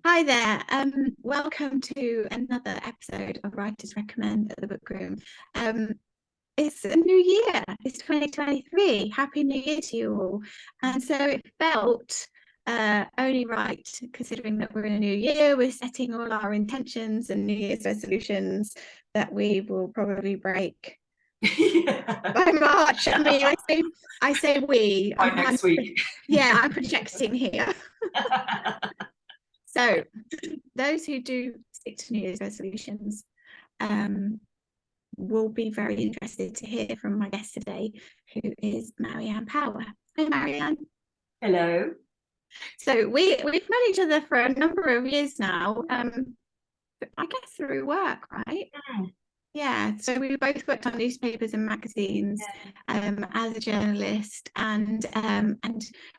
Hi there. Welcome to another episode of Writers Recommend at the Book Room. It's a new year. It's 2023. Happy New Year to you all. And so it felt only right, considering that we're in a new year, we're setting all our intentions and New Year's resolutions that we will probably break by March. I mean, I say we. By next week. Yeah, I'm projecting here. So those who do stick to New Year's resolutions will be very interested to hear from my guest today, who is Marianne Power. Hi, Marianne. Hello. So we've known each other for a number of years now, I guess through work, right? Yeah, so we both worked on newspapers and magazines as a journalist, and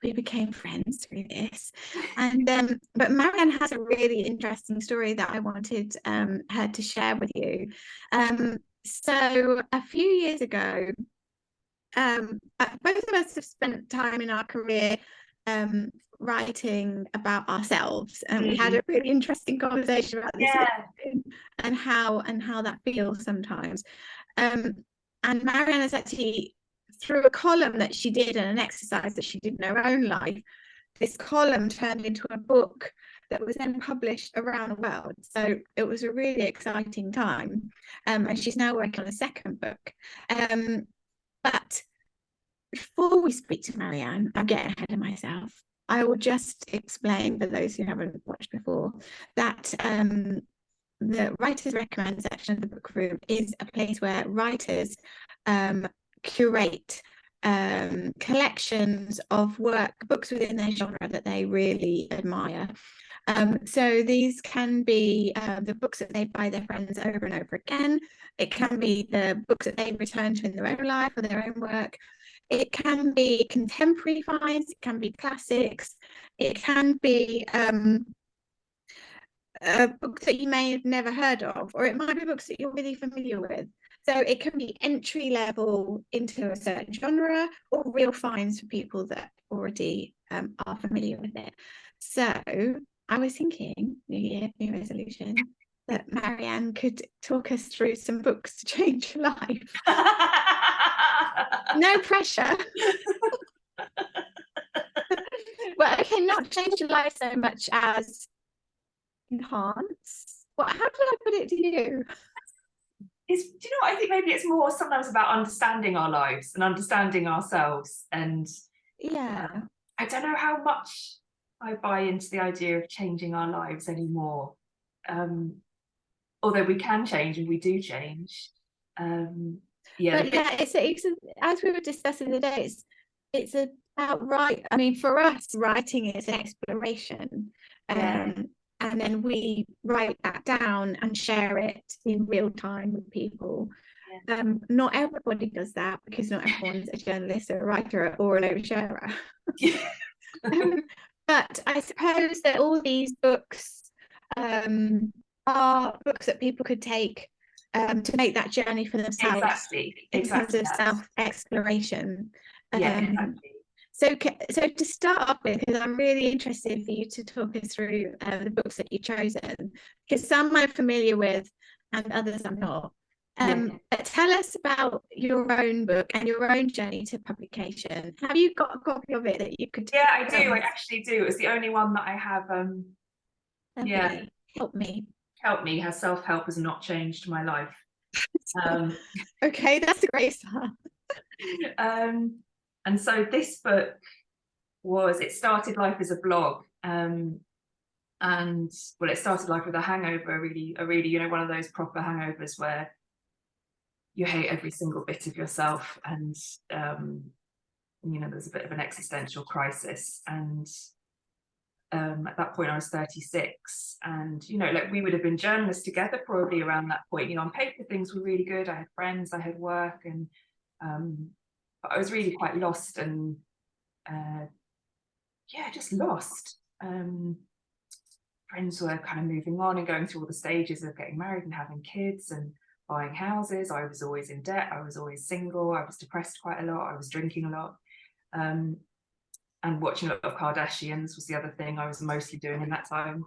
we became friends through this. And but Marianne has a really interesting story that I wanted her to share with you. So a few years ago, both of us have spent time in our career writing about ourselves, and we had a really interesting conversation about this and how that feels sometimes. And Marianne has actually, through a column that she did and an exercise that she did in her own life, this column turned into a book that was then published around the world. So it was a really exciting time, and she's now working on a second book. But before we speak to Marianne, I'm getting ahead of myself. I will just explain, for those who haven't watched before, that the Writers Recommend section of the Book Room is a place where writers curate collections of books within their genre that they really admire. So these can be the books that they buy their friends over and over again. It can be the books that they return to in their own life or their own work. It can be contemporary finds, it can be classics, it can be books that you may have never heard of, or it might be books that you're really familiar with. So it can be entry level into a certain genre, or real finds for people that already are familiar with it. So I was thinking, New Year, new resolution, that Marianne could talk us through some books to change your life. No pressure. Well, okay, not change your life so much as enhance. Well, how did I put it to you? Do you know what? I think maybe it's more sometimes about understanding our lives and understanding ourselves. And I don't know how much I buy into the idea of changing our lives anymore. Although we can change and we do change. But yeah, it's as we were discussing today, it's about I mean, for us, writing is an exploration. And then we write that down and share it in real time with people. Not everybody does that, because not everyone's a journalist or a writer or an oversharer. But I suppose that all these books are books that people could take to make that journey for themselves. Exactly. Terms of self-exploration. Exactly. So to start off with, because I'm really interested for you to talk us through the books that you've chosen, because some I'm familiar with and others I'm not. But tell us about your own book and your own journey to publication. Have you got a copy of it that you could? Yeah, I do. I actually do. It's the only one that I have. Help me. Has self-help has not changed my life. Okay, that's a great start. And so this book it started life as a blog. And well, it started life with a hangover, a really, one of those proper hangovers where you hate every single bit of yourself, and there's a bit of an existential crisis. And at that point I was 36, and we would have been journalists together probably around that point. On paper things were really good, I had friends, I had work, and but I was really quite lost, and just lost. Friends were kind of moving on and going through all the stages of getting married and having kids and buying houses. I was always in debt, I was always single, I was depressed quite a lot, I was drinking a lot. and watching a lot of Kardashians was the other thing I was mostly doing in that time.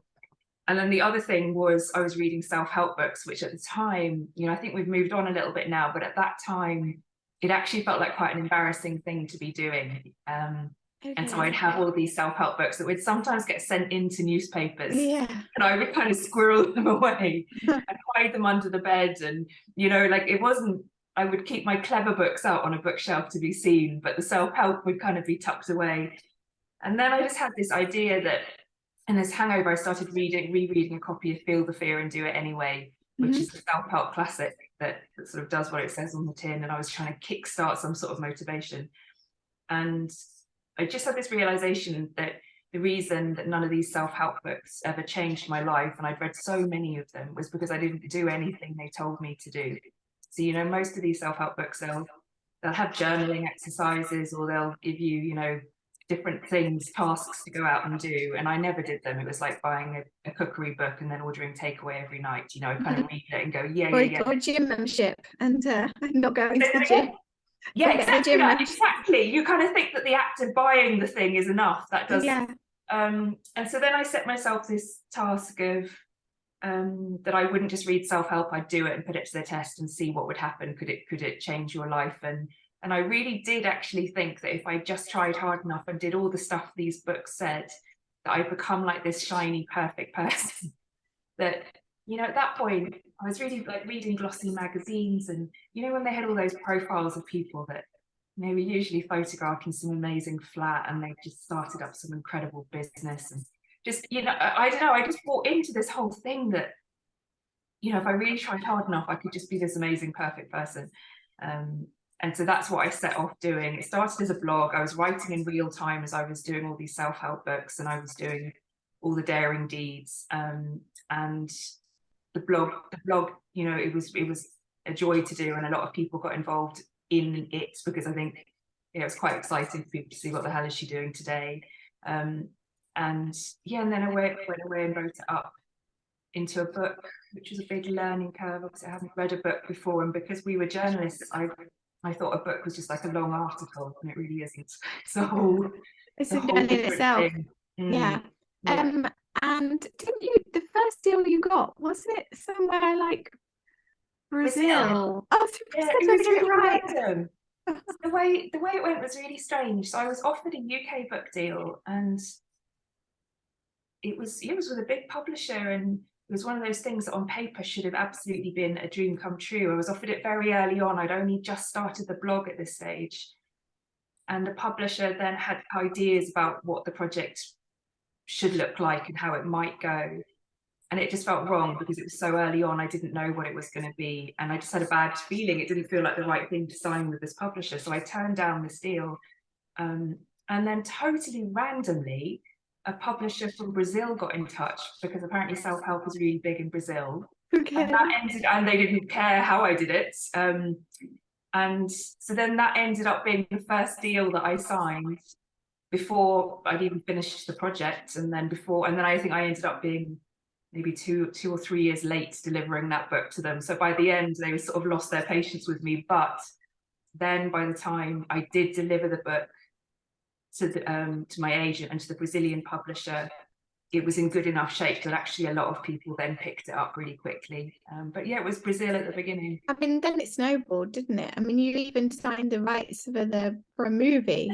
And then the other thing was I was reading self-help books, which at the time, you know, I think we've moved on a little bit now, but at that time, it actually felt like quite an embarrassing thing to be doing. And so I'd have all these self-help books that would sometimes get sent into newspapers, and I would kind of squirrel them away and hide them under the bed. And, you know, like it wasn't, I would keep my clever books out on a bookshelf to be seen, but the self-help would kind of be tucked away. And then I just had this idea that, in this hangover, I started rereading a copy of Feel the Fear and Do It Anyway, which is a self-help classic that sort of does what it says on the tin. And I was trying to kickstart some sort of motivation. And I just had this realization that the reason that none of these self-help books ever changed my life, and I'd read so many of them, was because I didn't do anything they told me to do. So, you know, most of these self-help books, they'll have journaling exercises, or they'll give you, you know, different things, tasks to go out and do. And I never did them. It was like buying a cookery book and then ordering takeaway every night. You know, I kind of read it and go, or gym membership and not going to the gym. Yeah, exactly. You kind of think that the act of buying the thing is enough. That does. And so then I set myself this task of that I wouldn't just read self-help, I'd do it and put it to the test and see what would happen. Could it change your life? And I really did actually think that if I just tried hard enough and did all the stuff these books said, that I'd become like this shiny, perfect person. That, you know, at that point, I was really like reading glossy magazines, and, you know, when they had all those profiles of people that, you know, were usually photographed in some amazing flat and they just started up some incredible business. And just, you know, I don't know, I just bought into this whole thing that, you know, if I really tried hard enough, I could just be this amazing, perfect person. And so that's what I set off doing. It started as a blog. I was writing in real time as I was doing all these self-help books, and I was doing all the daring deeds. And the blog, you know, it was a joy to do, and a lot of people got involved in it because I think, you know, it's quite exciting for people to see what the hell is she doing today. And yeah, and then I went away and wrote it up into a book, which was a big learning curve. Obviously, I hadn't read a book before, and because we were journalists, I thought a book was just like a long article, and it really isn't. So it's a journey in itself. And didn't you, the first deal you got, wasn't it somewhere like Brazil? Oh, yeah, it was really right. The way it went was really strange. So I was offered a UK book deal, and it was with a big publisher, and it was one of those things that on paper should have absolutely been a dream come true. I was offered it very early on. I'd only just started the blog at this stage. And the publisher then had ideas about what the project should look like and how it might go. And it just felt wrong because it was so early on. I didn't know what it was going to be. And I just had a bad feeling. It didn't feel like the right thing to sign with this publisher. So I turned down this deal. And then totally randomly, a publisher from Brazil got in touch, because apparently self-help is really big in Brazil. And they didn't care how I did it. And so then that ended up being the first deal that I signed before I'd even finished the project. And then I think I ended up being maybe two or 3 years late delivering that book to them. So by the end, they were sort of lost their patience with me. But then by the time I did deliver the book to my agent and to the Brazilian publisher, it was in good enough shape that actually a lot of people then picked it up really quickly. But yeah, it was Brazil at the beginning. I mean, then it snowballed, didn't it? I mean, you even signed the rights for a movie.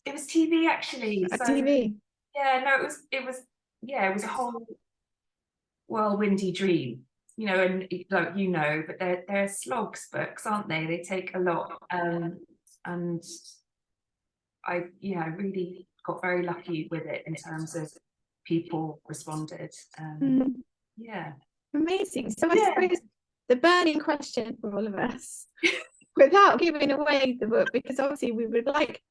It was TV, actually. TV. Yeah, no, it was a whole whirlwindy dream, you know. And like, you know, but they're slogs books, aren't they? They take a lot. And I really got very lucky with it in terms of people responded. Yeah. Amazing. So I suppose the burning question for all of us, without giving away the book, because obviously we would like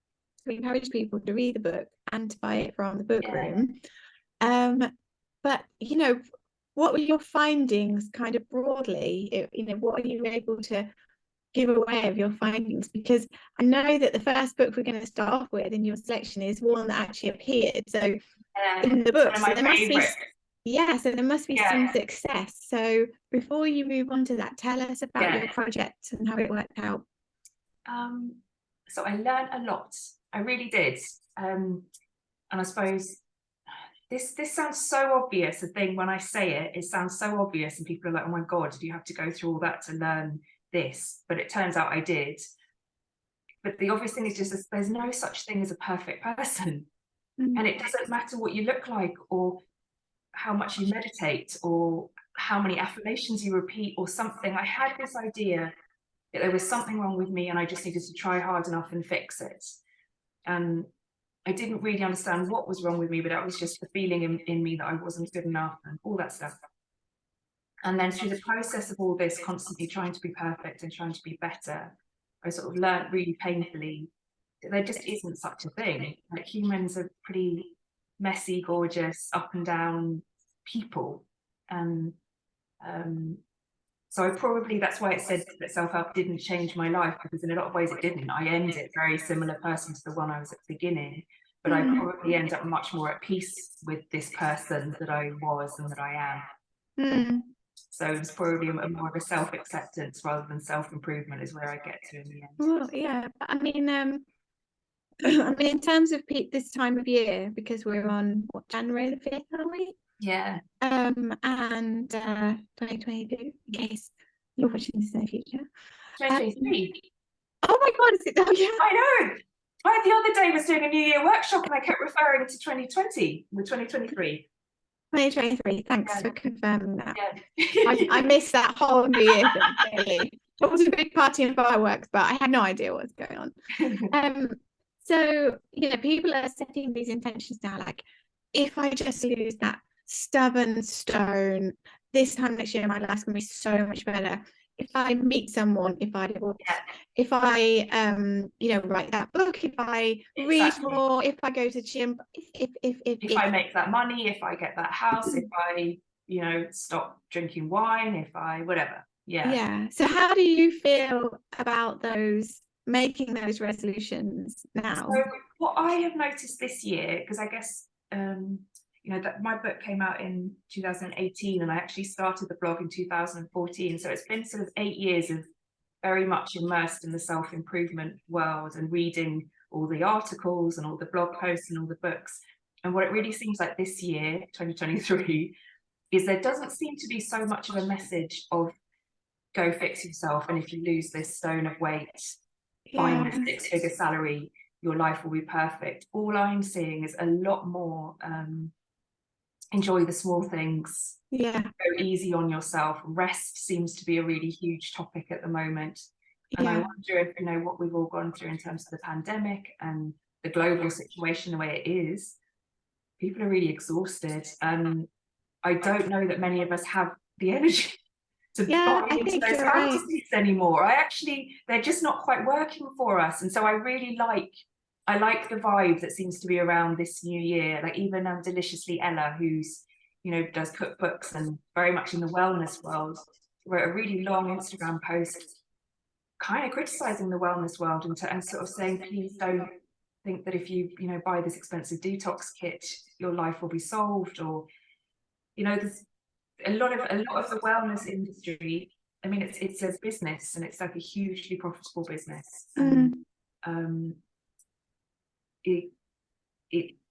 to encourage people to read the book and to buy it from the book room. But, you know, what were your findings kind of broadly? You know, what are you able to give away of your findings? Because I know that the first book we're going to start off with in your selection is one that actually appeared in the book. So there must be some success. So before you move on to that, tell us about your project and how it worked out. So I learned a lot. I really did. and I suppose this sounds so obvious, a thing when I say it sounds so obvious, and people are like, oh my God, did you have to go through all that to learn this? But it turns out I did. But the obvious thing is just there's no such thing as a perfect person. And it doesn't matter what you look like, or how much you meditate, or how many affirmations you repeat or something. I had this idea that there was something wrong with me and I just needed to try hard enough and fix it. And I didn't really understand what was wrong with me, but that was just the feeling in me that I wasn't good enough and all that stuff. And then through the process of all this, constantly trying to be perfect and trying to be better, I sort of learned really painfully that there just isn't such a thing. Like, humans are pretty messy, gorgeous, up and down people. And so that's why it said that self-help didn't change my life, because in a lot of ways it didn't. I ended a very similar person to the one I was at the beginning, but I probably end up much more at peace with this person that I was and that I am. So it's probably more of a self-acceptance rather than self-improvement is where I get to in the end. Well, yeah, I mean, in terms of this time of year, because we're on January the 5th, aren't we? Yeah. And 2022, in case you're watching this in the future. 2023. Oh my God, is it? Oh, yeah. I know. I the other day was doing a New Year workshop and I kept referring to 2020 with 2023. 2023. Thanks for confirming that. Yeah. I missed that whole New Year thing, clearly. It was a big party and fireworks, but I had no idea what was going on. So, people are setting these intentions now, like, if I just lose that stubborn stone, this time next year, my life's gonna be so much better. If I meet someone, if I divorce, if I write that book, if I read more, if I go to gym, if I make that money, if I get that house, if I stop drinking wine, if I whatever. Yeah. So how do you feel about making those resolutions now? So what I have noticed this year, because I guess that my book came out in 2018 and I actually started the blog in 2014, so it's been sort of 8 years of very much immersed in the self-improvement world and reading all the articles and all the blog posts and all the books. And what it really seems like this year, 2023, is there doesn't seem to be so much of a message of go fix yourself, and if you lose this stone of weight, find a 6-figure salary, your life will be perfect. All I'm seeing is a lot more enjoy the small things, go easy on yourself. Rest seems to be a really huge topic at the moment, and I wonder if what we've all gone through in terms of the pandemic and the global situation the way it is, people are really exhausted, and I don't know that many of us have the energy to buy into those fantasies anymore. They're just not quite working for us. And so I like the vibe that seems to be around this new year. Like, even Deliciously Ella, who's does cookbooks and very much in the wellness world, wrote a really long Instagram post kind of criticizing the wellness world and sort of saying, please don't think that if you buy this expensive detox kit, your life will be solved. Or there's a lot of the wellness industry. I mean, it's a business, and it's like a hugely profitable business. And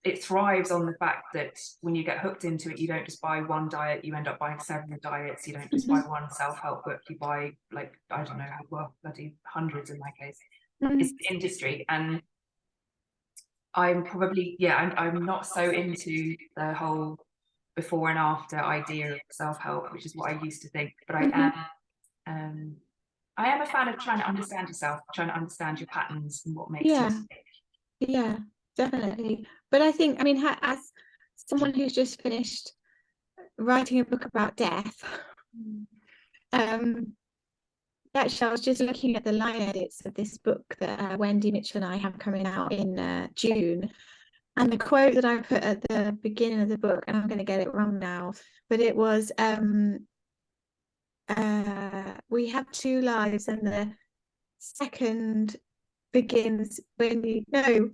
it thrives on the fact that when you get hooked into it, you don't just buy one diet, you end up buying several diets. You don't just buy one self-help book, you buy, like, I don't know, bloody hundreds in my case. It's the industry, and I'm probably I'm not so into the whole before and after idea of self-help, which is what I used to think, but I am a fan of trying to understand yourself, trying to understand your patterns and what makes you tick. Yeah, definitely. But I think, as someone who's just finished writing a book about death, actually I was just looking at the line edits of this book that Wendy Mitchell and I have coming out in June. And the quote that I put at the beginning of the book, and I'm going to get it wrong now, but it was, we have 2 lives, and the second begins when you know.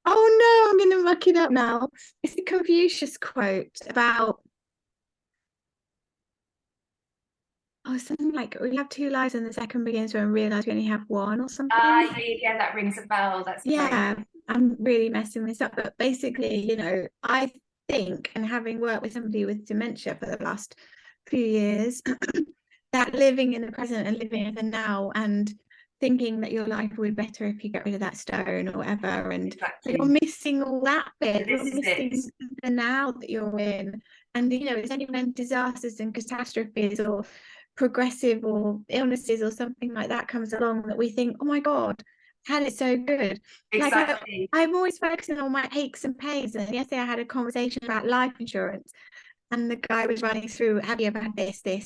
Oh no, I'm going to muck it up now. It's a Confucius quote about, something like, we have 2 lives and the second begins when we realize we only have one, or something. Yeah, that rings a bell. That's great. I'm really messing this up, but basically, you know, I think, and having worked with somebody with dementia for the last few years, that living in the present and living in the now and thinking that your life will be better if you get rid of that stone or whatever, and you're missing all that bit. You're missing the now that you're in. And you know, it's only when disasters and catastrophes or progressive or illnesses or something like that comes along that we think, oh my God, I had it so good. Exactly. Like I'm always focusing on my aches and pains. And yesterday I had a conversation about life insurance, and the guy was running through, have you ever had this? And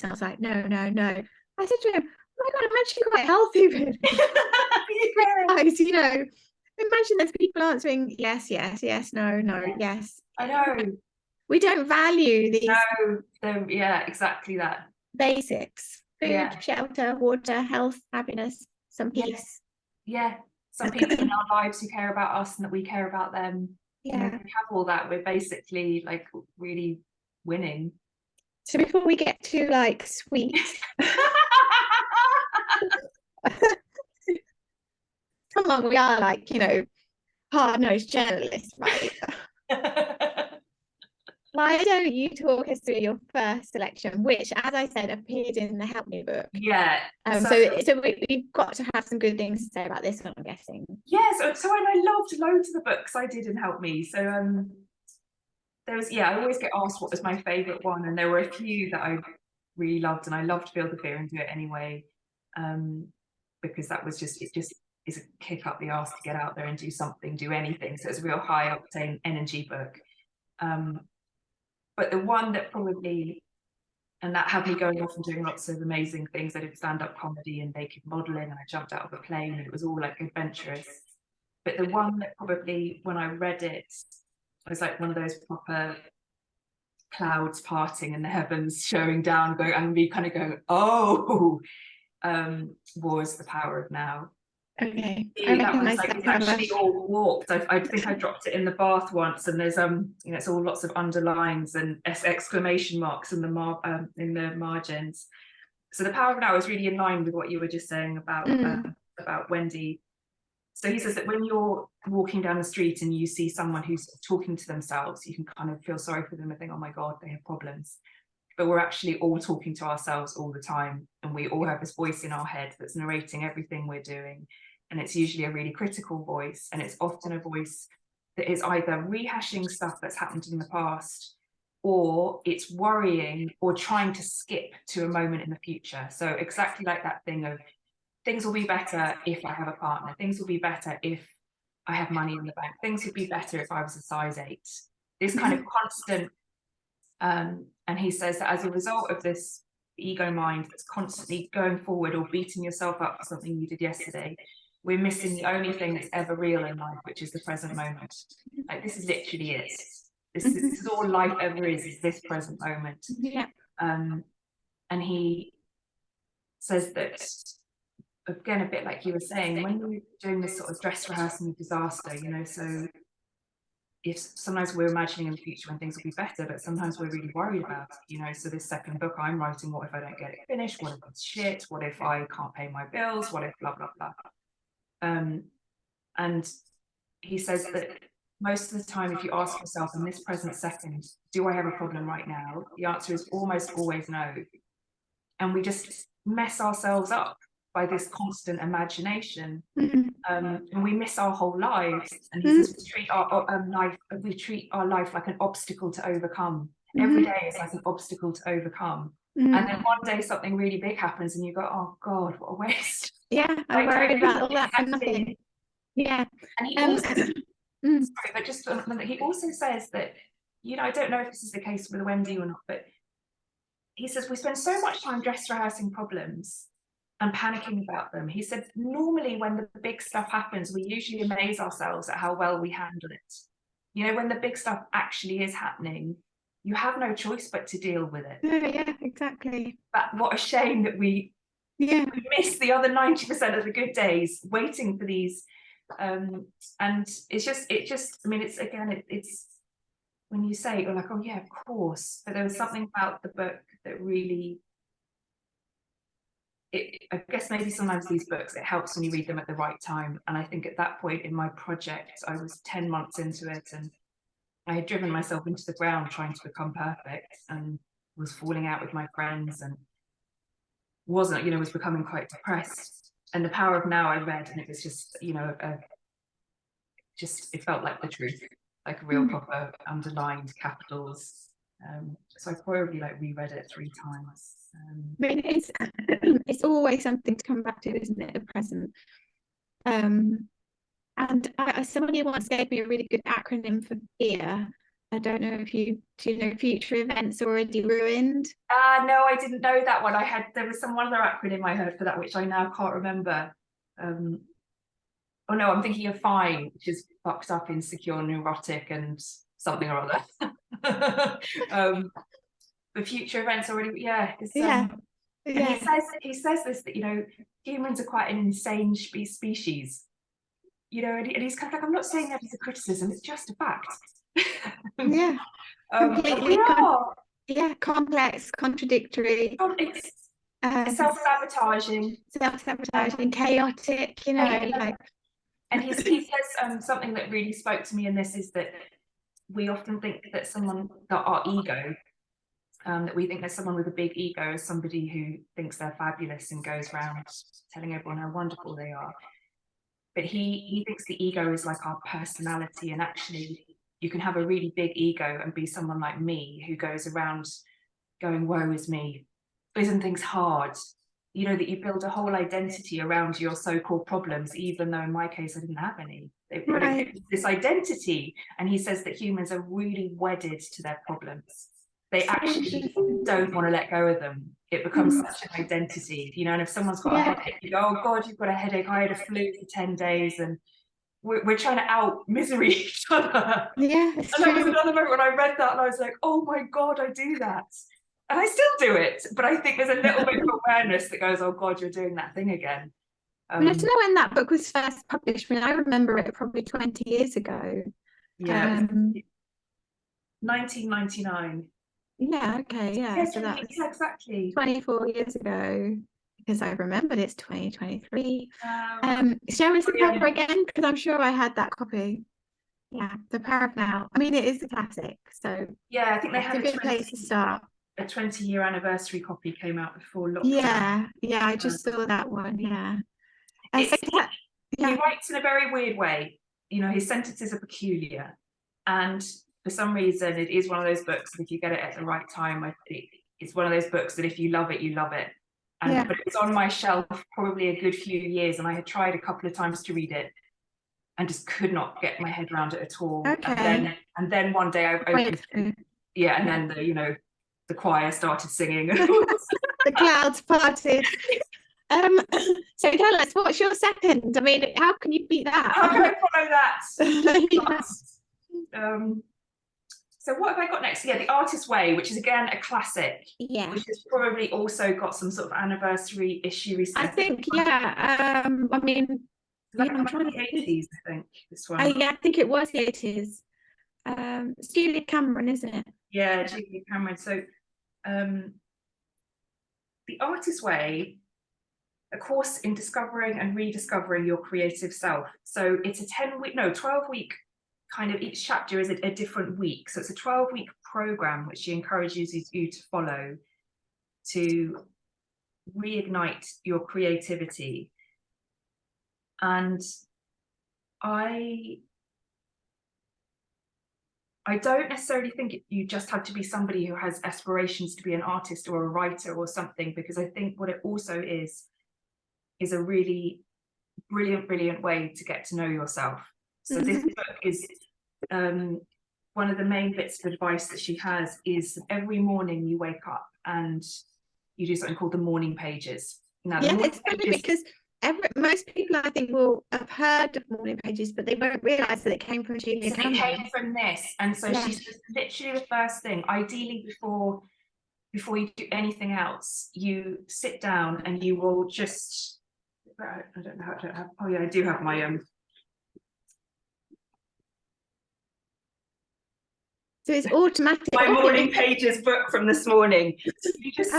I was like, no. I said to him, oh my God, I'm actually quite healthy, really. Guys, you know, imagine there's people answering yes, no, yes. I know. We don't value these. No, yeah, exactly that. Basics: food, shelter, water, health, happiness, some peace. Yeah, some people in our lives who care about us and that we care about them. Yeah. You know, if we have all that, we're basically like really winning. So before we get too like sweet, come on, we are like, you know, hard-nosed journalists, right? Why don't you talk us through your first selection, which, as I said, appeared in the Help Me book? Yeah. So we've got to have some good things to say about this one, I'm guessing. Yeah, so and I loved loads of the books I did in Help Me. So there was, I always get asked what was my favourite one, and there were a few that I really loved, and I loved Feel the Fear and Do It Anyway, because that was just, it just is a kick up the arse to get out there and do something, do anything. So it's a real high octane energy book. But the one that probably, and that had me going off and doing lots of amazing things. I did stand-up comedy and naked modelling, and I jumped out of a plane, and it was all like adventurous. But the one that probably, when I read it, was like one of those proper clouds parting and the heavens showing down, going, and me kind of going, oh, was The Power of Now. Okay, that was like, it's actually all warped. I think I dropped it in the bath once, and there's you know, it's all lots of underlines and exclamation marks in the margins. So The Power of Now is really in line with what you were just saying about Wendy. So he says that when you're walking down the street and you see someone who's talking to themselves, you can kind of feel sorry for them and think, oh my God, they have problems. But we're actually all talking to ourselves all the time, and we all have this voice in our head that's narrating everything we're doing. And it's usually a really critical voice, and it's often a voice that is either rehashing stuff that's happened in the past, or it's worrying or trying to skip to a moment in the future. So exactly like that thing of, things will be better if I have a partner, things will be better if I have money in the bank, things would be better if I was a size 8. This kind of constant, and he says that as a result of this ego mind that's constantly going forward or beating yourself up for something you did yesterday, we're missing the only thing that's ever real in life, which is the present moment. Like, this is literally it. This is all life ever is this present moment. Yeah. And he says that, again, a bit like you were saying, when you're doing this sort of dress rehearsing of disaster, you know, so if sometimes we're imagining in the future when things will be better, but sometimes we're really worried about it, you know. So this second book I'm writing, what if I don't get it finished? What if it's shit? What if I can't pay my bills? What if blah, blah, blah. And he says that most of the time, if you ask yourself in this present second, do I have a problem right now? The answer is almost always no. And we just mess ourselves up by this constant imagination. And we miss our whole lives. And he says we treat our life like an obstacle to overcome. Every day is like an obstacle to overcome. And then one day something really big happens and you go, oh God, what a waste. Yeah, I'm worried about all that for nothing. Yeah. And he also, sorry, but just he also says that, you know, I don't know if this is the case with Wendy or not, but he says we spend so much time dress rehearsing problems and panicking about them. He said normally when the big stuff happens, we usually amaze ourselves at how well we handle it. You know, when the big stuff actually is happening, you have no choice but to deal with it. Yeah, exactly. But what a shame that we miss the other 90% of the good days waiting for these. And it just, I mean, it's, again, it's when you say it, you're like, oh yeah, of course. But there was something about the book that really I guess maybe sometimes these books, it helps when you read them at the right time. And I think at that point in my project, I was 10 months into it, and I had driven myself into the ground trying to become perfect, and was falling out with my friends, and was becoming quite depressed. And The Power of Now I read, and it was just, it felt like the truth, like a real proper underlined capitals. So I probably reread it 3 times. I mean, it's always something to come back to, isn't it? The present. And somebody once gave me a really good acronym for fear. I don't know if do you know Future Events Already Ruined? No, I didn't know that one. There was one other acronym I heard for that, which I now can't remember. Oh no, I'm thinking of FINE, which is fucked up, insecure, neurotic, and something or other. The future events already, yeah. And he says this, that humans are quite an insane species. And he's kind of like, I'm not saying that as a criticism, it's just a fact. Yeah. Completely. Complex, contradictory. Self-sabotaging, chaotic, And he says something that really spoke to me in this, is that we often think that our ego, that we think there's someone with a big ego as somebody who thinks they're fabulous and goes around telling everyone how wonderful they are. But he thinks the ego is like our personality, and actually you can have a really big ego and be someone like me who goes around going, woe is me, isn't things hard? That you build a whole identity around your so-called problems, even though in my case I didn't have any. This identity, and he says that humans are really wedded to their problems. They actually don't want to let go of them. It becomes such an identity, and if someone's got a headache, you go, oh God, you've got a headache, I had a flu for 10 days, and we're trying to out misery each other. Yeah, and there was another moment when I read that and I was like, oh my God, I do that. And I still do it, but I think there's a little bit of awareness that goes, oh God, you're doing that thing again. I don't know when that book was first published. I mean, I remember it probably 20 years ago. Yeah, 1999. Yeah, okay, yeah. So that's exactly 24 years ago, because I remembered it's 2023. Share us The Power again, because I'm sure I had that copy. Yeah, The Power of Now. I mean, it is a classic, so yeah, I think they had a good place to start. A 20-year anniversary copy came out before lockdown. Yeah, I just saw that one. Yeah. He writes in a very weird way. His sentences are peculiar, and for some reason it is one of those books that if you get it at the right time, it's one of those books that if you love it, you love it. But it was on my shelf probably a good few years, and I had tried a couple of times to read it and just could not get my head around it at all. Okay. And then one day I opened it, and then the choir started singing. The clouds parted. So tell us, what's your second? I mean, how can you beat that? How can I follow that? So what have I got next? Yeah, The Artist's Way, which is again a classic. Yeah. Which has probably also got some sort of anniversary issue. I think, I mean, I'm trying to the 80s, I think, this one. I think it was the 80s. Julia Cameron, isn't it? Yeah, Julia Cameron. So The Artist's Way, a course in discovering and rediscovering your creative self. So it's a 12-week kind of, each chapter is a different week. So it's a 12-week program which she encourages you to follow to reignite your creativity. And I don't necessarily think you just have to be somebody who has aspirations to be an artist or a writer or something, because I think what it also is a really brilliant way to get to know yourself. So this book is one of the main bits of advice that she has is every morning you wake up and you do something called the morning pages. Now, it's funny because most people, I think, will have heard of morning pages, but they won't realise that it came from Julia Cameron. It came from this, and so she says literally the first thing, ideally before you do anything else, you sit down and you will just. I don't know how to have. Oh yeah, I do have my So it's automatic. My morning pages book from this morning. You just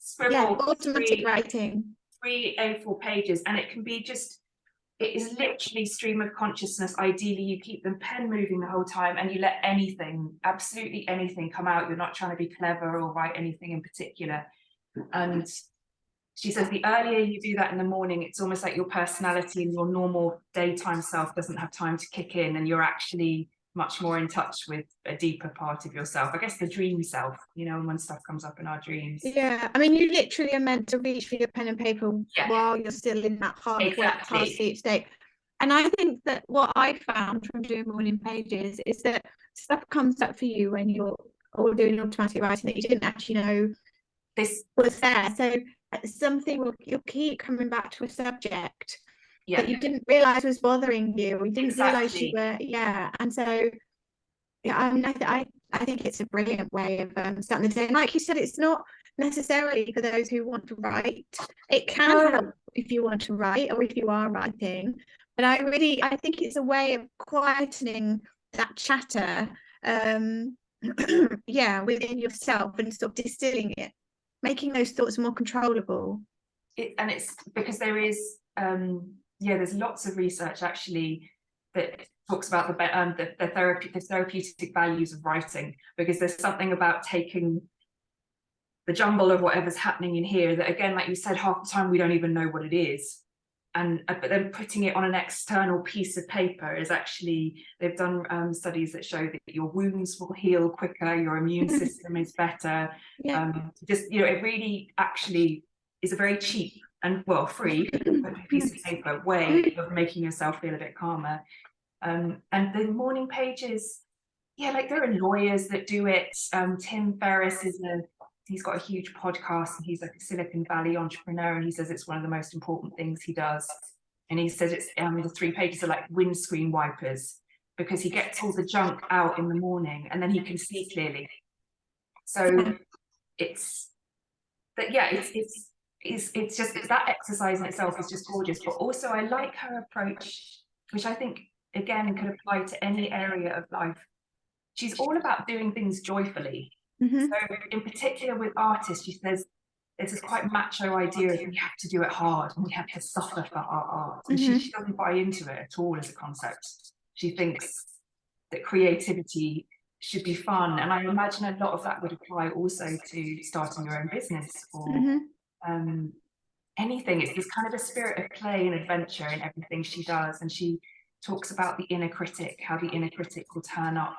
scribble automatic writing. 3 A4 pages, and it can be just, it is literally stream of consciousness. Ideally, you keep the pen moving the whole time and you let anything, absolutely anything come out. You're not trying to be clever or write anything in particular. And she says the earlier you do that in the morning, it's almost like your personality and your normal daytime self doesn't have time to kick in, and you're actually much more in touch with a deeper part of yourself. I guess the dream self, you know, when stuff comes up in our dreams. Yeah, I mean, you literally are meant to reach for your pen and paper while you're still in that half sleep state. And I think that what I found from doing morning pages is that stuff comes up for you when you're all doing automatic writing that you didn't actually know this was there. So something you'll keep coming back to a subject that you didn't realize was bothering you, or you didn't realize you were, and so I mean, I think it's a brilliant way of starting the day. And like you said, it's not necessarily for those who want to write. It can help if you want to write or if you are writing, but I think it's a way of quietening that chatter within yourself and sort of distilling it, making those thoughts more controllable. And it's because there is there's lots of research actually that talks about the therapeutic values of writing, because there's something about taking the jumble of whatever's happening in here that, again, like you said, half the time we don't even know what it is, but then putting it on an external piece of paper is actually, they've done studies that show that your wounds will heal quicker, your immune system is better. Just, you know, it really actually is a very cheap and free piece of paper way of making yourself feel a bit calmer. And the morning pages, like there are lawyers that do it. Tim Ferriss he's got a huge podcast, and he's like a Silicon Valley entrepreneur, and he says it's one of the most important things he does. And he says it's the 3 pages are like windscreen wipers, because he gets all the junk out in the morning and then he can see clearly. So it's that, it's just that exercise in itself is just gorgeous. But also I like her approach, which I think again could apply to any area of life. She's all about doing things joyfully. So in particular with artists, she says there's this quite macho idea of we have to do it hard and we have to suffer for our art. And she doesn't buy into it at all as a concept. She thinks that creativity should be fun. And I imagine a lot of that would apply also to starting your own business or anything. It's this kind of a spirit of play and adventure in everything she does. And she talks about the inner critic, how the inner critic will turn up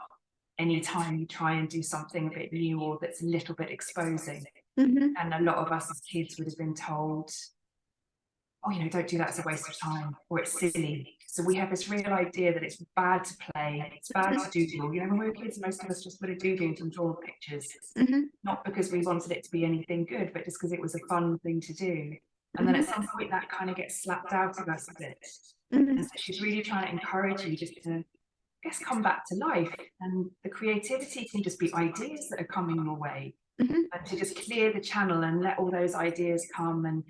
anytime you try and do something a bit new or that's a little bit exposing. And a lot of us as kids would have been told, oh, you know, don't do that, it's a waste of time, or it's silly. So we have this real idea that it's bad to play, it's bad to doodle. You know, when we were kids, most of us just would have doodled and drawn pictures, not because we wanted it to be anything good, but just because it was a fun thing to do. And then at some point that kind of gets slapped out of us a bit. And so she's really trying to encourage you just to, I guess, come back to life. And the creativity can just be ideas that are coming your way, and to just clear the channel and let all those ideas come, and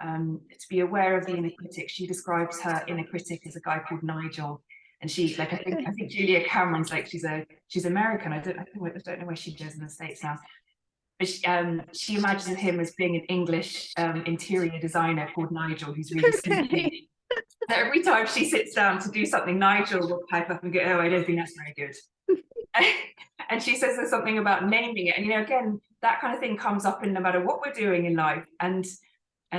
to be aware of the inner critic. She describes her inner critic as a guy called Nigel, and she, like, I think Julia Cameron's like, she's American. I don't know where she lives in the States now, but she imagines him as being an English interior designer called Nigel, who's really sneaky. So every time she sits down to do something, Nigel will pipe up and go, oh, I don't think that's very good. And she says there's something about naming it. And, you know, again, that kind of thing comes up in no matter what we're doing in life. And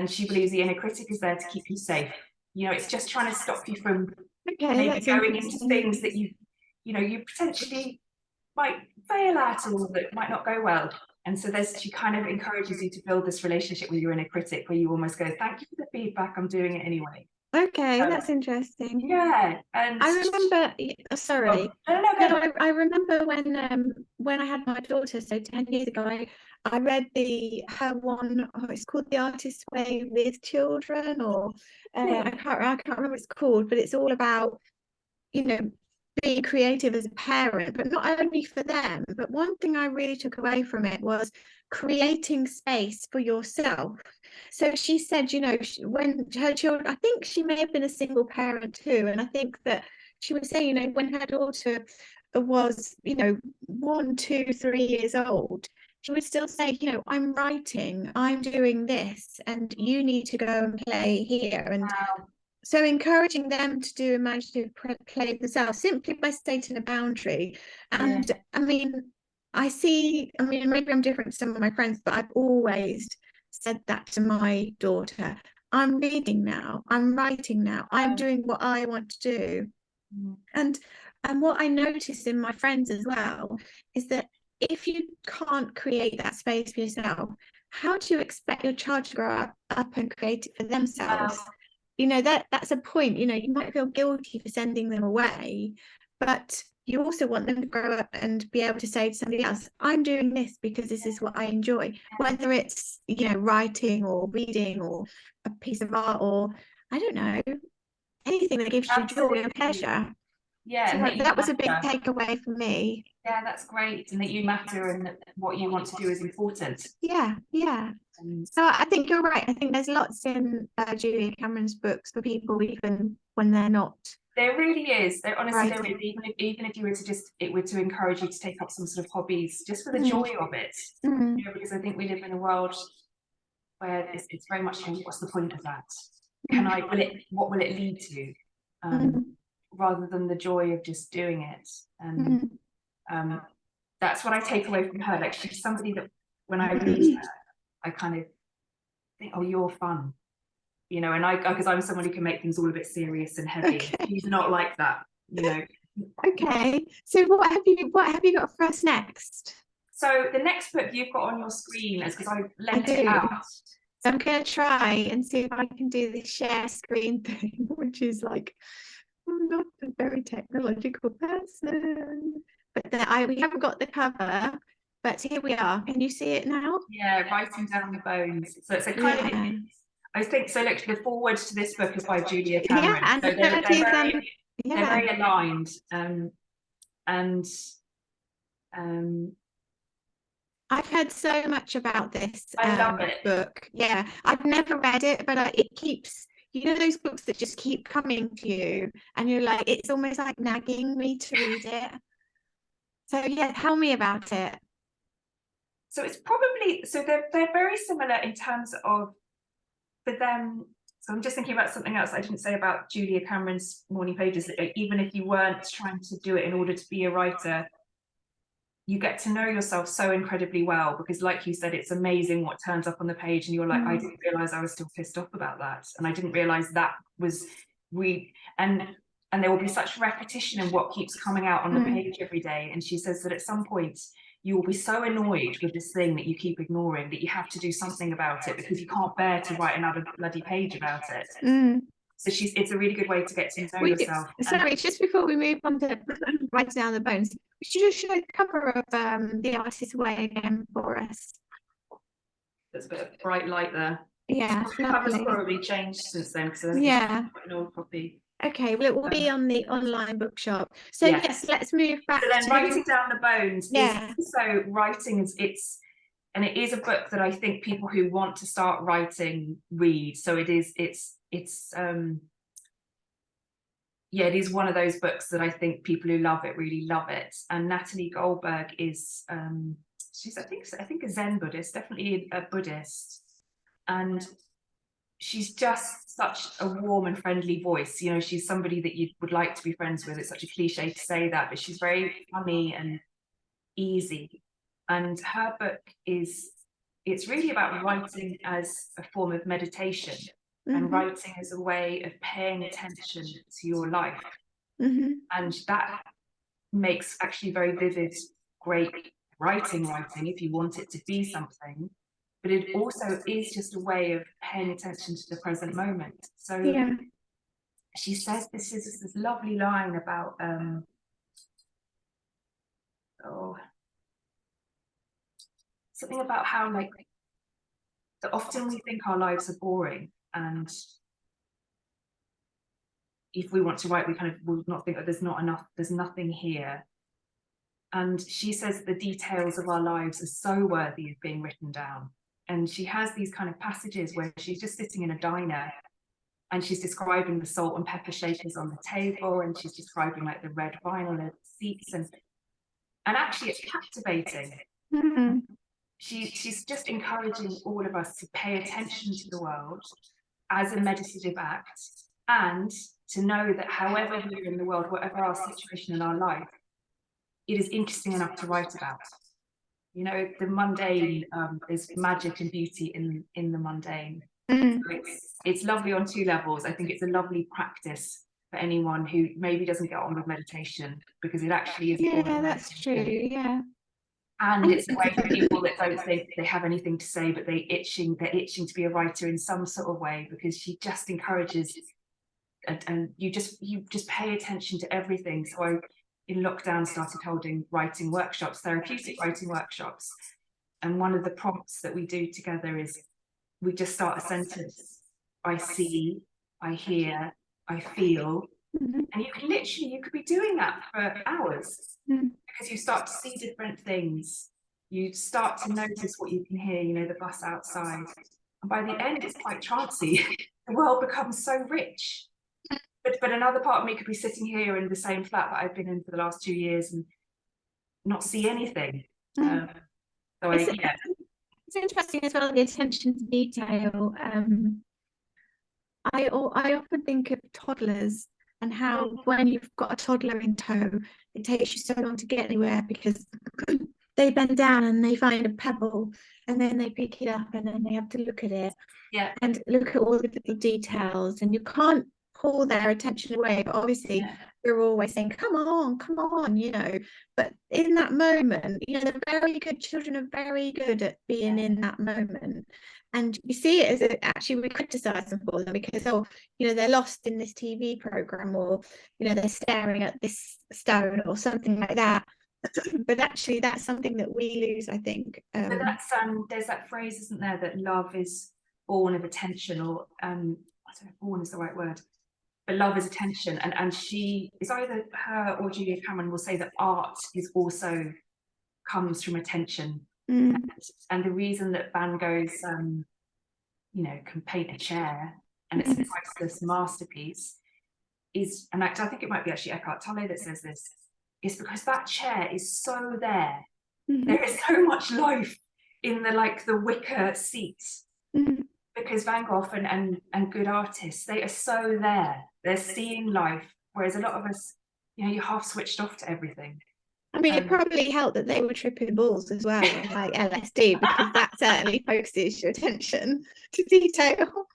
she believes the inner critic is there to keep you safe. You know, it's just trying to stop you from maybe going into things that you potentially might fail at, or that might not go well. And so she kind of encourages you to build this relationship with your inner critic, where you almost go, thank you for the feedback, I'm doing it anyway. Okay, that's interesting. Yeah, and I remember. Sorry, I remember when I had my daughter, so 10 years ago, I read her one. It's called The Artist's Way with Children, or I can't remember what it's called, but it's all about, you know, being creative as a parent, but not only for them. But one thing I really took away from it was creating space for yourself. So she said, you know, when her children, I think she may have been a single parent too, and I think that she was saying, you know, when her daughter was, you know, 1, 2, 3 years old, she would still say, you know, I'm writing, I'm doing this, and you need to go and play here. And so encouraging them to do imaginative play themselves simply by stating a boundary. And I mean, maybe I'm different to some of my friends, but I've always said that to my daughter. I'm reading now, I'm writing now, I'm doing what I want to do. And what I notice in my friends as well is that if you can't create that space for yourself, how do you expect your child to grow up and create it for themselves? You know, that's a point. You know, you might feel guilty for sending them away, but you also want them to grow up and be able to say to somebody else, I'm doing this because this is what I enjoy, whether it's, you know, writing or reading or a piece of art, or I don't know, anything that gives you joy and pleasure. Yeah, so that was a big takeaway for me. Yeah, that's great, and that you matter and that what you want to do is important. Yeah. So I think you're right. I think there's lots in Julia Cameron's books for people even when they're not. There really is. There honestly there is. Even if you were to it were to encourage you to take up some sort of hobbies just for the joy of it. You know, because I think we live in a world where it's very much, what's the point of that? What will it lead to? Rather than the joy of just doing it. And that's what I take away from her. Like, she's somebody that when I read her, I kind of think, oh, you're fun, you know, and because I'm someone who can make things all a bit serious and heavy. Okay. She's not like that, you know. Okay, so what have you got for us next? So the next book you've got on your screen is, because I lent it out. So I'm going to try and see if I can do the share screen thing, which is like, I'm not a very technological person, but we haven't got the cover, but here we are. Can you see it now? Yeah, Writing Down the Bones. So it's a kind of, I think, so look, the forward to this book is by Julia Cameron. Yeah, and so they're very aligned. I've heard so much about this I love it. book. Yeah, I've never read it, but it keeps, you know, those books that just keep coming to you and you're like, it's almost like nagging me to read it. So yeah, tell me about it. So it's probably, so they're very similar in terms of, for them, so I'm just thinking about something else I didn't say about Julia Cameron's Morning Pages, that even if you weren't trying to do it in order to be a writer, you get to know yourself so incredibly well, because like you said, it's amazing what turns up on the page and you're like, I didn't realize I was still pissed off about that, and I didn't realize that was and there will be such repetition in what keeps coming out on the page every day. And she says that at some point you will be so annoyed with this thing that you keep ignoring that you have to do something about it, because you can't bear to write another bloody page about it. So it's a really good way to get to know yourself. Sorry, just before we move on to Writing Down the Bones, should you show the cover of The Artist's Way again for us? There's a bit of bright light there. Yeah, the cover's probably changed since then, because it's an old copy. Okay, well, it will be on the online bookshop. So yes, let's move back. So then Writing Down the Bones is also writing, and it is a book that I think people who want to start writing read. So it is one of those books that I think people who love it really love it. And Natalie Goldberg is she's I think a Zen Buddhist, definitely a Buddhist, and she's just such a warm and friendly voice. You know, she's somebody that you would like to be friends with. It's such a cliche to say that, but she's very funny and easy. And her book it's really about writing as a form of meditation, and writing as a way of paying attention to your life. And that makes actually very vivid, great writing if you want it to be something. But it also is just a way of paying attention to the present moment. So she says this lovely line about something about how, like, that often we think our lives are boring, and if we want to write, we kind of will not think that there's nothing here. And she says the details of our lives are so worthy of being written down. And she has these kind of passages where she's just sitting in a diner and she's describing the salt and pepper shakers on the table, and she's describing like the red vinyl seats, and actually it's captivating. she's just encouraging all of us to pay attention to the world as a meditative act, and to know that however we're in the world, whatever our situation in our life, it is interesting enough to write about. You know, the mundane, there's magic and beauty in the mundane. So it's lovely on two levels. I think it's a lovely practice for anyone who maybe doesn't get on with meditation, because it actually is. Yeah, that's true. Yeah. And it's a way for people that don't think they have anything to say, but they're itching to be a writer in some sort of way, because she just encourages, and you just pay attention to everything. So I, in lockdown, started holding writing workshops, therapeutic writing workshops. And one of the prompts that we do together is we just start a sentence. I see, I hear, I feel. And you could be doing that for hours, because you start to see different things. You start to notice what you can hear, you know, the bus outside. And by the end, it's quite trancy. The world becomes so rich. But another part of me could be sitting here in the same flat that I've been in for the last 2 years and not see anything. It's interesting as well, the attention to detail. I often think of toddlers, and how when you've got a toddler in tow, it takes you so long to get anywhere, because they bend down and they find a pebble, and then they pick it up, and then they have to look at it, and look at all the little details, and you can't pull their attention away. But obviously we're always saying, come on, you know, but in that moment, you know, the very good children are very good at being in that moment. And you see it as actually we criticize them for them, because, oh, you know, they're lost in this TV program, or, you know, they're staring at this stone or something like that. But actually that's something that we lose, I think. But that's there's that phrase, isn't there, that love is born of attention, or I don't know if born is the right word, but love is attention. And she is, either her or Julia Cameron will say that art is also comes from attention. And the reason that Van Gogh's you know, can paint a chair and it's a priceless masterpiece is, and I think it might be actually Eckhart Tolle that says this, is because that chair is so there. There is so much life in the wicker seats, because Van Gogh and good artists, they are so there. They're seeing life, whereas a lot of us, you know, you're half switched off to everything. I mean, it probably helped that they were tripping balls as well, like LSD, because that certainly focuses your attention to detail.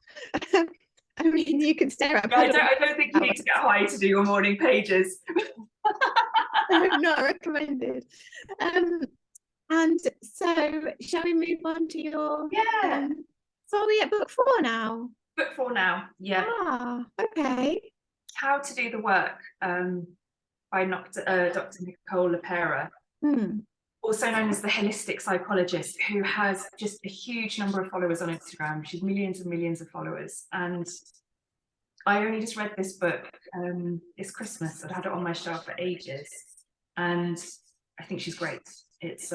I mean, you can stare at. I don't think you need to get high to do your morning pages. Not recommended. And so, shall we move on to your? So are we at book 4 now? Book 4 now. Yeah. Ah, okay. How to Do the Work. By Dr. Nicole LaPera, also known as the holistic psychologist, who has just a huge number of followers on Instagram. She's millions and millions of followers. And I only just read this book this Christmas. I'd had it on my shelf for ages. And I think she's great. It's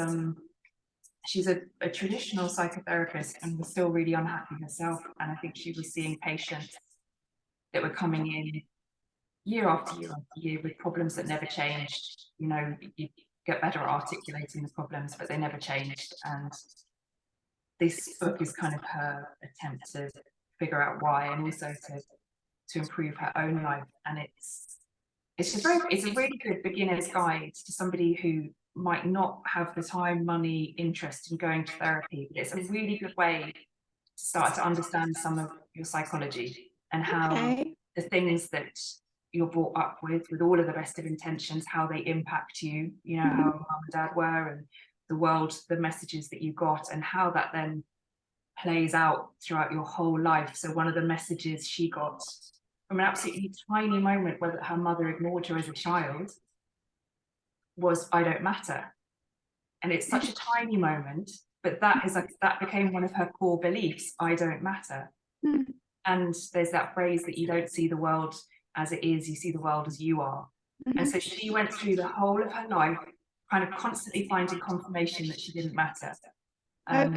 she's a traditional psychotherapist and was still really unhappy herself. And I think she was seeing patients that were coming in year after year after year with problems that never changed. You know, you get better at articulating the problems, but they never changed. And this book is kind of her attempt to figure out why, and also to improve her own life. And it's a really good beginner's guide to somebody who might not have the time, money, interest in going to therapy, but it's a really good way to start to understand some of your psychology and how the things that you're brought up with all of the best of intentions, how they impact you, you know, how mum and dad were, and the world, the messages that you got, and how that then plays out throughout your whole life. So one of the messages she got from an absolutely tiny moment where her mother ignored her as a child was, I don't matter. And it's such a tiny moment, but that became one of her core beliefs, I don't matter. And there's that phrase that you don't see the world as it is, you see the world as you are. And so she went through the whole of her life kind of constantly finding confirmation that she didn't matter. And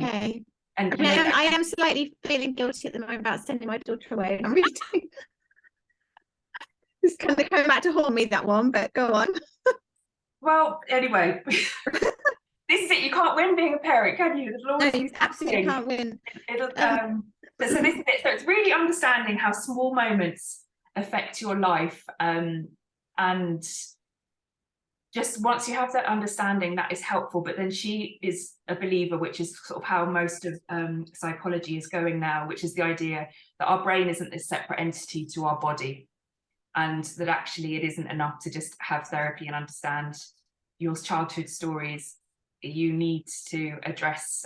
I mean, I am slightly feeling guilty at the moment about sending my daughter away. I'm reading. It's kind of coming back to haunt me, that one, but go on. Well, anyway, this is it. You can't win being a parent, can you? No, you absolutely can't win. So this is it. So it's really understanding how small moments affect your life, and just once you have that understanding, that is helpful. But then she is a believer, which is sort of how most of psychology is going now, which is the idea that our brain isn't this separate entity to our body, and that actually it isn't enough to just have therapy and understand your childhood stories. You need to address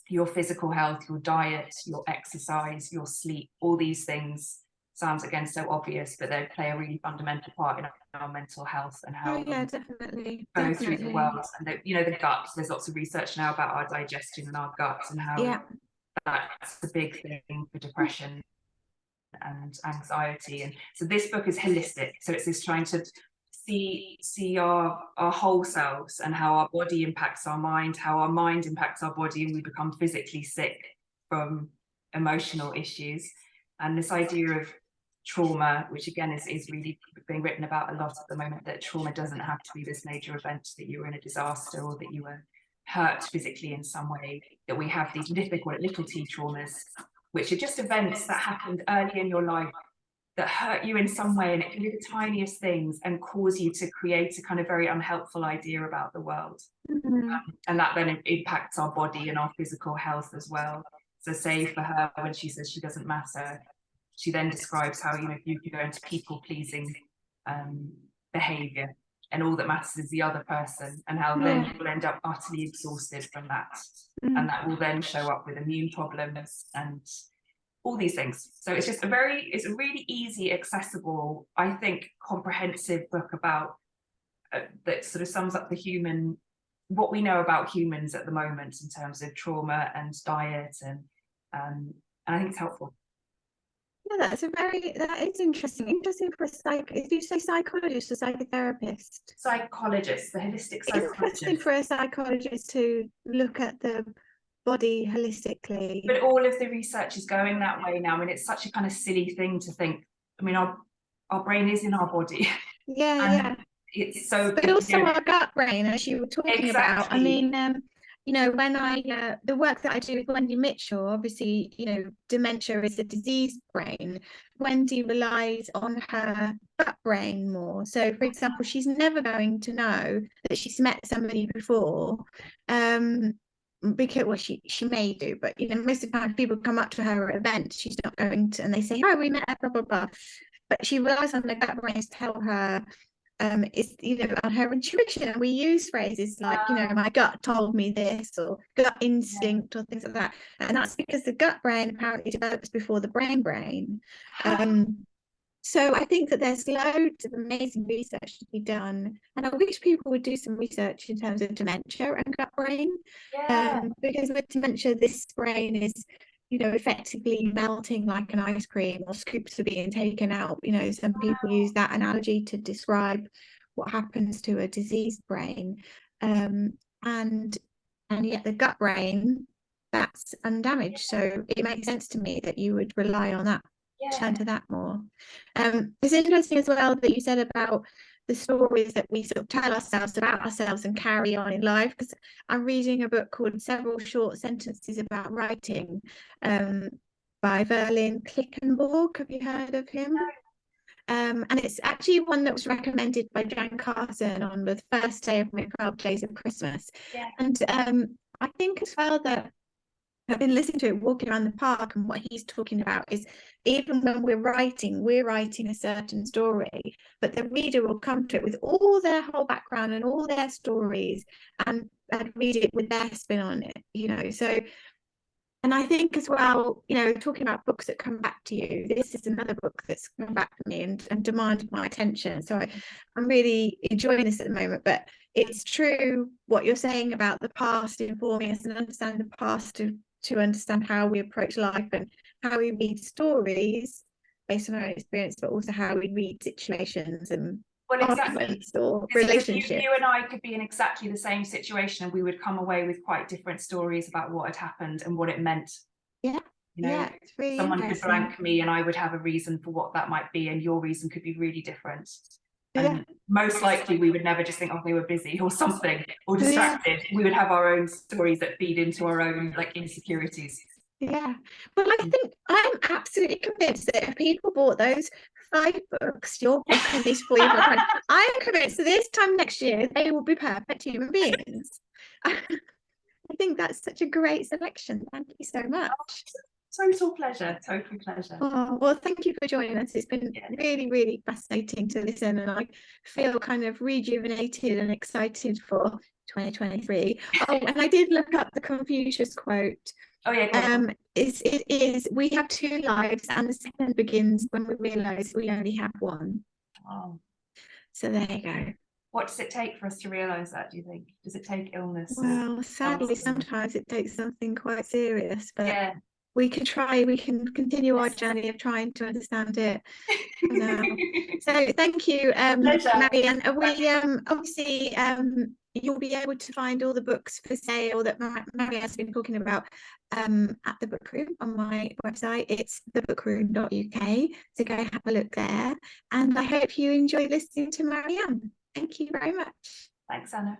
your physical health, your diet, your exercise, your sleep. All these things sounds again so obvious, but they play a really fundamental part in our mental health and how definitely go through the world. And the gut, there's lots of research now about our digestion and our guts, and how that's the big thing for depression and anxiety. And so this book is holistic, so it's this trying to see our whole selves, and how our body impacts our mind, how our mind impacts our body, and we become physically sick from emotional issues. And this idea of trauma, which again is really being written about a lot at the moment, that trauma doesn't have to be this major event, that you were in a disaster or that you were hurt physically in some way, that we have these little t traumas, which are just events that happened early in your life that hurt you in some way, and it can be the tiniest things and cause you to create a kind of very unhelpful idea about the world. And that then impacts our body and our physical health as well. So say for her, when she says she doesn't matter, she then describes how, you go into people-pleasing behavior, and all that matters is the other person, and how then you will end up utterly exhausted from that. And that will then show up with immune problems and all these things. So it's just it's a really easy, accessible, I think, comprehensive book about that sort of sums up what we know about humans at the moment in terms of trauma and diet, and I think it's helpful. Yeah, that is interesting. Interesting for did you say psychologist or psychotherapist? Psychologist, the holistic psychologist. Interesting for a psychologist to look at the body holistically. But all of the research is going that way now. I mean, it's such a kind of silly thing to think. I mean, our brain is in our body. Yeah. It's so. But also our gut brain, as you were talking about. I mean, when the work that I do with Wendy Mitchell, obviously, dementia is a diseased brain. Wendy relies on her gut brain more. So, for example, she's never going to know that she's met somebody before, because she may do, but most of the time people come up to her at events, she's not going to, and they say, "Oh, we met," blah blah blah. But she relies on the gut brain to tell her. It's on her intuition, and we use phrases like my gut told me this, or gut instinct, or things like that, and that's because the gut brain apparently develops before the brain. So I think that there's loads of amazing research to be done, and I wish people would do some research in terms of dementia and gut brain, because with dementia, this brain is effectively melting like an ice cream, or scoops are being taken out. Some people use that analogy to describe what happens to a diseased brain, and yet the gut brain, that's undamaged. So it makes sense to me that you would rely on that, turn to that more. It's interesting as well that you said about the stories that we sort of tell ourselves about ourselves and carry on in life, because I'm reading a book called Several Short Sentences About Writing, by Verlin Klickenborg. Have you heard of him? And it's actually one that was recommended by Jan Carson on the first day of my 12 Days of Christmas. And I think as well that I've been listening to it walking around the park, and what he's talking about is, even when we're writing a certain story, but the reader will come to it with all their whole background and all their stories, and read it with their spin on it, so. And I think as well, talking about books that come back to you, this is another book that's come back to me and demanded my attention. So I'm really enjoying this at the moment. But it's true what you're saying about the past informing us, and understand the past to understand how we approach life, and how we read stories based on our experience, but also how we read situations and arguments or relationships. You and I could be in exactly the same situation, and we would come away with quite different stories about what had happened and what it meant. It's really someone could blank me, and I would have a reason for what that might be, and your reason could be really different. And most likely we would never just think, oh, they were busy or something, or distracted. We would have our own stories that feed into our own like insecurities. Yeah, well, I think I'm absolutely convinced that if people bought those 5 books, your book and these 4 books, I am convinced that this time next year they will be perfect human beings. I think that's such a great selection. Thank you so much. Total pleasure, total pleasure. Oh, well, thank you for joining us. It's been really, really fascinating to listen, and I feel kind of rejuvenated and excited for 2023. Oh, and I did look up the Confucius quote. Oh yeah. It is we have 2 lives, and the second begins when we realize we only have one. Oh. So there you go. What does it take for us to realize that, do you think? Does it take illness? Well, sadly, sometimes it takes something quite serious, but yeah, we can continue our journey of trying to understand it. So thank you, Marianne. We obviously you'll be able to find all the books for sale that Marianne's been talking about at the book room on my website. It's thebookroom.uk, so go have a look there, and I hope you enjoy listening to Marianne. Thank you very much. Thanks, Anna.